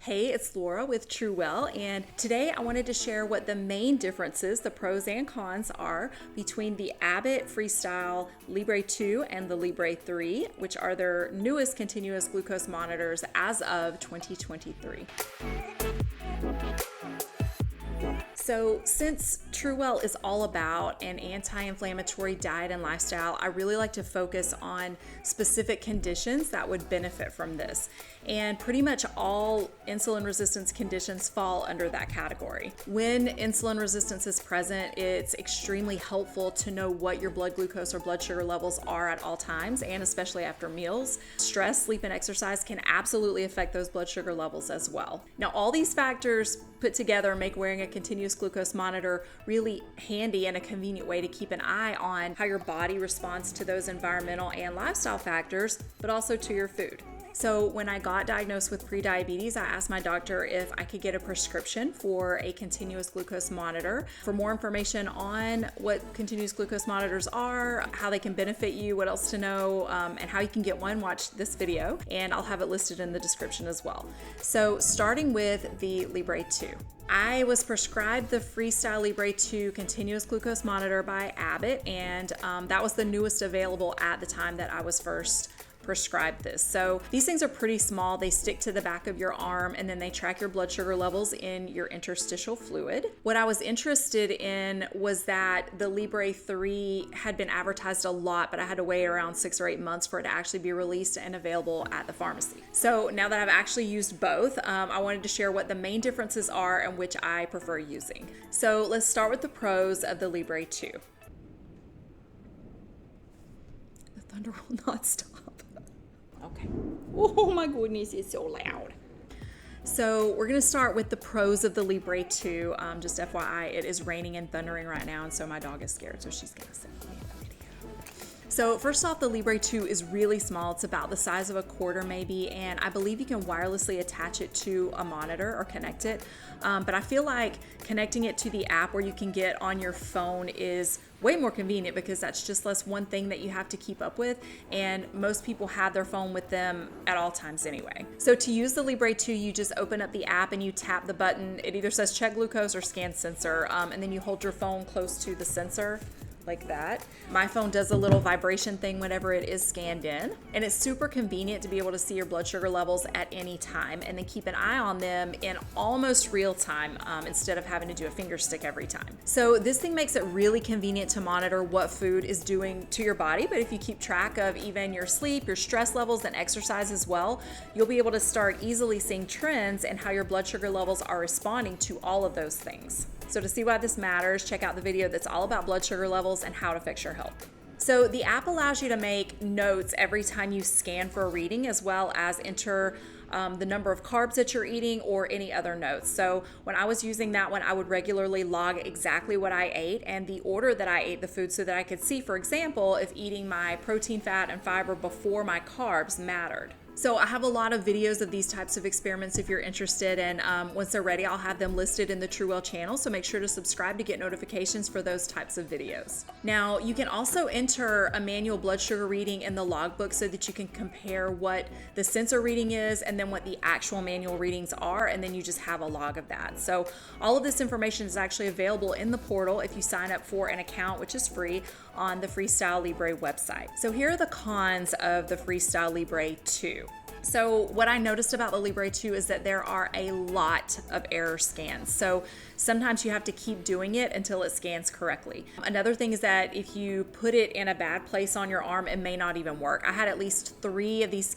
Hey, it's Laura with TrueWell, and today I wanted to share what the main differences, the pros and cons, are between the Abbott Freestyle Libre 2 and the Libre 3, which are their newest continuous glucose monitors as of 2023. So since TrueWell is all about an anti-inflammatory diet and lifestyle, I really like to focus on specific conditions that would benefit from this. And pretty much all insulin resistance conditions fall under that category. When insulin resistance is present, it's extremely helpful to know what your blood glucose or blood sugar levels are at all times, and especially after meals. Stress, sleep, and exercise can absolutely affect those blood sugar levels as well. Now, all these factors put together make wearing a continuous glucose monitor really handy and a convenient way to keep an eye on how your body responds to those environmental and lifestyle factors, but also to your food. So when I got diagnosed with prediabetes, I asked my doctor if I could get a prescription for a continuous glucose monitor. For more information on what continuous glucose monitors are, how they can benefit you, what else to know, and how you can get one, watch this video, and I'll have it listed in the description as well. So starting with the Libre 2. I was prescribed the Freestyle Libre 2 continuous glucose monitor by Abbott, and that was the newest available at the time that I was first prescribed this. So these things are pretty small. They stick to the back of your arm and then they track your blood sugar levels in your interstitial fluid. What I was interested in was that the Libre 3 had been advertised a lot, but I had to wait around 6 or 8 months for it to actually be released and available at the pharmacy. So now that I've actually used both, I wanted to share what the main differences are and which I prefer using. So let's start with the pros of the Libre 2. The thunder will not stop. Okay. Oh my goodness, it's so loud. So we're going to start with the pros of the Libre 2. Just FYI, it is raining and thundering right now, and so my dog is scared, so she's going to send me a video. So first off, the Libre 2 is really small. It's about the size of a quarter maybe, and I believe you can wirelessly attach it to a monitor or connect it. But I feel like connecting it to the app where you can get on your phone is way more convenient because that's just less one thing that you have to keep up with, and most people have their phone with them at all times anyway. So to use the Libre 2, you just open up the app and you tap the button. It either says check glucose or scan sensor, and then you hold your phone close to the sensor like that. My phone does a little vibration thing whenever it is scanned in, and it's super convenient to be able to see your blood sugar levels at any time and then keep an eye on them in almost real time instead of having to do a finger stick every time. So this thing makes it really convenient to monitor what food is doing to your body, but if you keep track of even your sleep, your stress levels, and exercise as well, you'll be able to start easily seeing trends and how your blood sugar levels are responding to all of those things. So to see why this matters, check out the video that's all about blood sugar levels and how it affects your health. So the app allows you to make notes every time you scan for a reading, as well as enter the number of carbs that you're eating or any other notes. So when I was using that one, I would regularly log exactly what I ate and the order that I ate the food so that I could see, for example, if eating my protein, fat, and fiber before my carbs mattered. So I have a lot of videos of these types of experiments if you're interested, and once they're ready, I'll have them listed in the TrueWell channel, so make sure to subscribe to get notifications for those types of videos. Now, you can also enter a manual blood sugar reading in the logbook so that you can compare what the sensor reading is and then what the actual manual readings are, and then you just have a log of that. So all of this information is actually available in the portal if you sign up for an account, which is free, on the Freestyle Libre website. So here are the cons of the Freestyle Libre 2. So what I noticed about the Libre 2 is that there are a lot of error scans. So sometimes you have to keep doing it until it scans correctly. Another thing is that if you put it in a bad place on your arm, it may not even work. I had at least 3 of these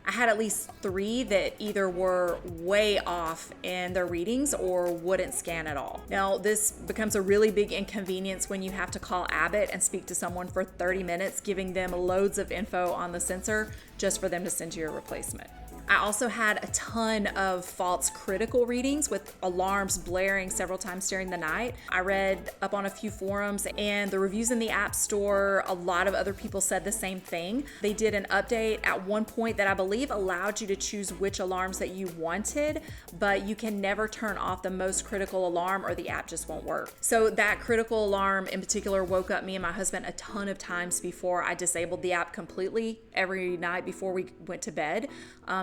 I had at least 3 that either were way off in their readings or wouldn't scan at all. Now, this becomes a really big inconvenience when you have to call Abbott and speak to someone for 30 minutes, giving them loads of info on the sensor just for them to send you a replacement. I also had a ton of false critical readings with alarms blaring several times during the night. I read up on a few forums and the reviews in the App Store, a lot of other people said the same thing. They did an update at one point that I believe allowed you to choose which alarms that you wanted, but you can never turn off the most critical alarm or the app just won't work. So that critical alarm in particular woke up me and my husband a ton of times before I disabled the app completely every night before we went to bed.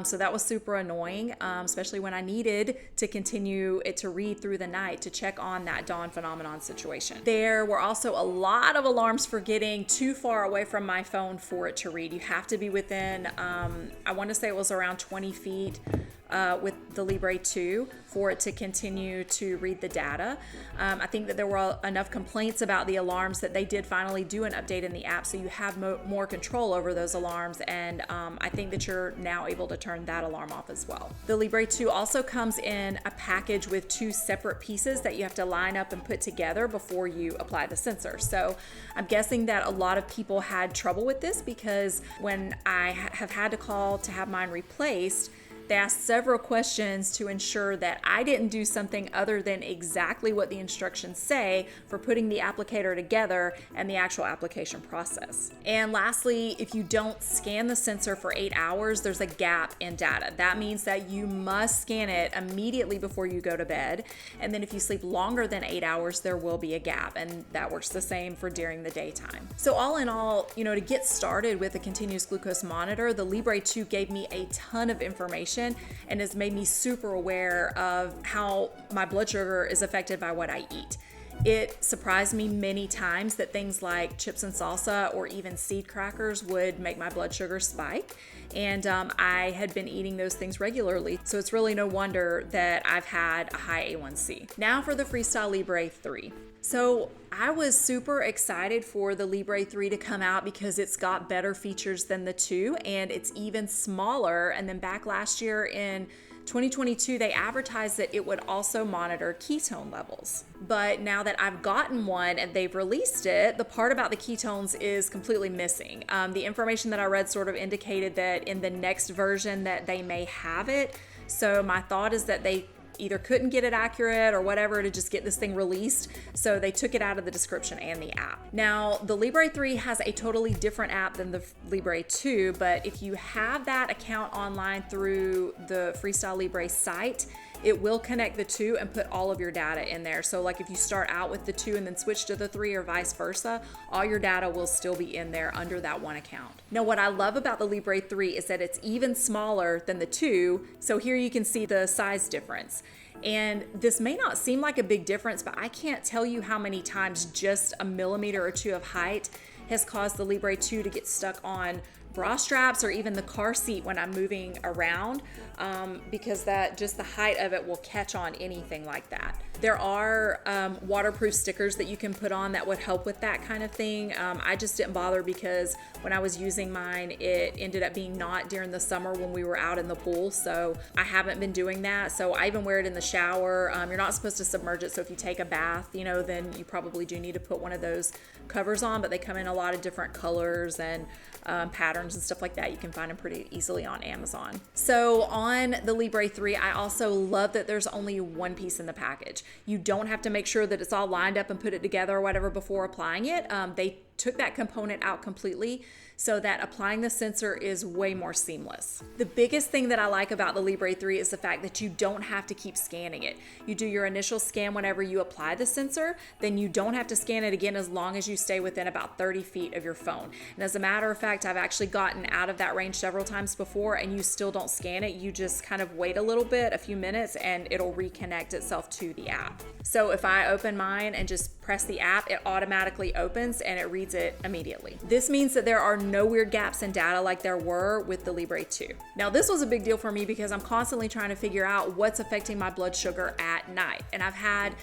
So So that was super annoying, especially when I needed to continue it to read through the night to check on that dawn phenomenon situation. There were also a lot of alarms for getting too far away from my phone for it to read. You have to be within, I want to say it was around 20 feet with the Libre 2 for it to continue to read the data. I think that there were enough complaints about the alarms that they did finally do an update in the app, so you have more control over those alarms, and I think that you're now able to turn that alarm off as well. The Libre 2 also comes in a package with 2 separate pieces that you have to line up and put together before you apply the sensor. So I'm guessing that a lot of people had trouble with this, because when I have had to call to have mine replaced, they asked several questions to ensure that I didn't do something other than exactly what the instructions say for putting the applicator together and the actual application process. And lastly, if you don't scan the sensor for 8 hours, there's a gap in data. That means that you must scan it immediately before you go to bed. And then if you sleep longer than 8 hours, there will be a gap. And that works the same for during the daytime. So all in all, to get started with a continuous glucose monitor, the Libre 2 gave me a ton of information and has made me super aware of how my blood sugar is affected by what I eat. It surprised me many times that things like chips and salsa or even seed crackers would make my blood sugar spike. And I had been eating those things regularly. So it's really no wonder that I've had a high A1C. Now for the Freestyle Libre 3. So I was super excited for the Libre 3 to come out because it's got better features than the 2, and it's even smaller. And then back last year in 2022, they advertised that it would also monitor ketone levels. But now that I've gotten one and they've released it, the part about the ketones is completely missing. The information that I read sort of indicated that in the next version that they may have it. So my thought is that they either couldn't get it accurate or whatever to just get this thing released, so they took it out of the description and the app. Now, the Libre 3 has a totally different app than the Libre 2, but if you have that account online through the Freestyle Libre site, it will connect the 2 and put all of your data in there. So like if you start out with the 2 and then switch to the 3 or vice versa, all your data will still be in there under that one account. Now, what I love about the Libre 3 is that it's even smaller than the 2. So here you can see the size difference. And this may not seem like a big difference, but I can't tell you how many times just a millimeter or 2 of height has caused the Libre 2 to get stuck on bra straps or even the car seat when I'm moving around, because that just the height of it will catch on anything like that. There are waterproof stickers that you can put on that would help with that kind of thing. I just didn't bother because when I was using mine, it ended up being not during the summer when we were out in the pool, so I haven't been doing that. So I even wear it in the shower. You're not supposed to submerge it, so if you take a bath, then you probably do need to put one of those covers on, but they come in a lot of different colors and patterns and stuff like that. You can find them pretty easily on Amazon. So on the Libre 3, I also love that there's only one piece in the package. You don't have to make sure that it's all lined up and put it together or whatever before applying it. They took that component out completely so that applying the sensor is way more seamless. The biggest thing that I like about the Libre 3 is the fact that you don't have to keep scanning it. You do your initial scan whenever you apply the sensor, then you don't have to scan it again as long as you stay within about 30 feet of your phone. And as a matter of fact, I've actually gotten out of that range several times before and you still don't scan it. You just kind of wait a little bit, a few minutes, and it'll reconnect itself to the app. So if I open mine and just press the app, it automatically opens and it reads it immediately. This means that there are no weird gaps in data like there were with the Libre 2. Now, this was a big deal for me because I'm constantly trying to figure out what's affecting my blood sugar at night. And I've had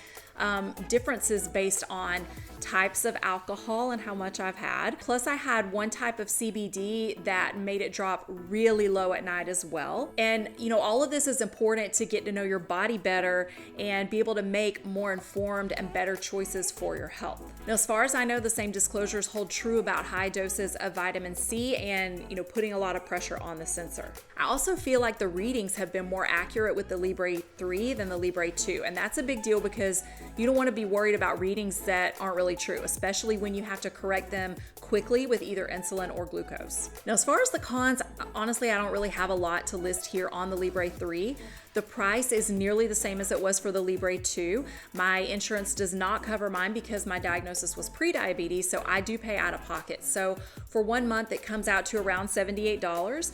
differences based on types of alcohol and how much I've had. Plus I had one type of CBD that made it drop really low at night as well. And all of this is important to get to know your body better and be able to make more informed and better choices for your health. Now, as far as I know, the same disclosures hold true about high doses of vitamin C and putting a lot of pressure on the sensor. I also feel like the readings have been more accurate with the Libre 3 than the Libre 2, and that's a big deal because you don't want to be worried about readings that aren't really true, especially when you have to correct them quickly with either insulin or glucose. Now, as far as the cons, honestly, I don't really have a lot to list here on the Libre 3. The price is nearly the same as it was for the Libre 2. My insurance does not cover mine because my diagnosis was prediabetes, so I do pay out of pocket. So for 1 month, it comes out to around $78.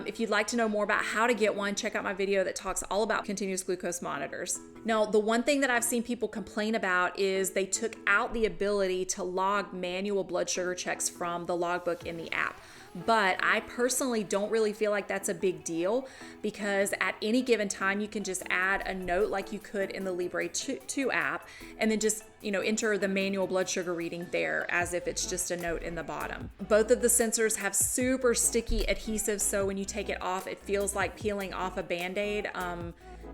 If you'd like to know more about how to get one, check out my video that talks all about continuous glucose monitors. Now, the one thing that I've seen people complain about is they took out the ability to log manual blood sugar checks from the logbook in the app. But I personally don't really feel like that's a big deal, because at any given time you can just add a note like you could in the Libre 2 app, and then just enter the manual blood sugar reading there as if it's just a note in the bottom. Both of the sensors have super sticky adhesive, so when you take it off, it feels like peeling off a Band-Aid.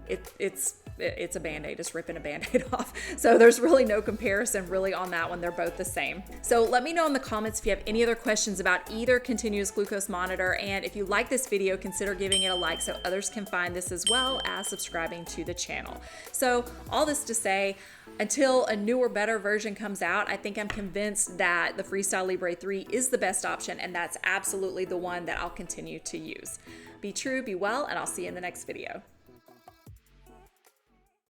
It's a Band-Aid, just ripping a Band-Aid off. So there's really no comparison really on that one. They're both the same. So let me know in the comments if you have any other questions about either continuous glucose monitor. And if you like this video, consider giving it a like so others can find this, as well as subscribing to the channel. So all this to say, until a newer, better version comes out, I think I'm convinced that the Freestyle Libre 3 is the best option, and that's absolutely the one that I'll continue to use. Be true, be well, and I'll see you in the next video.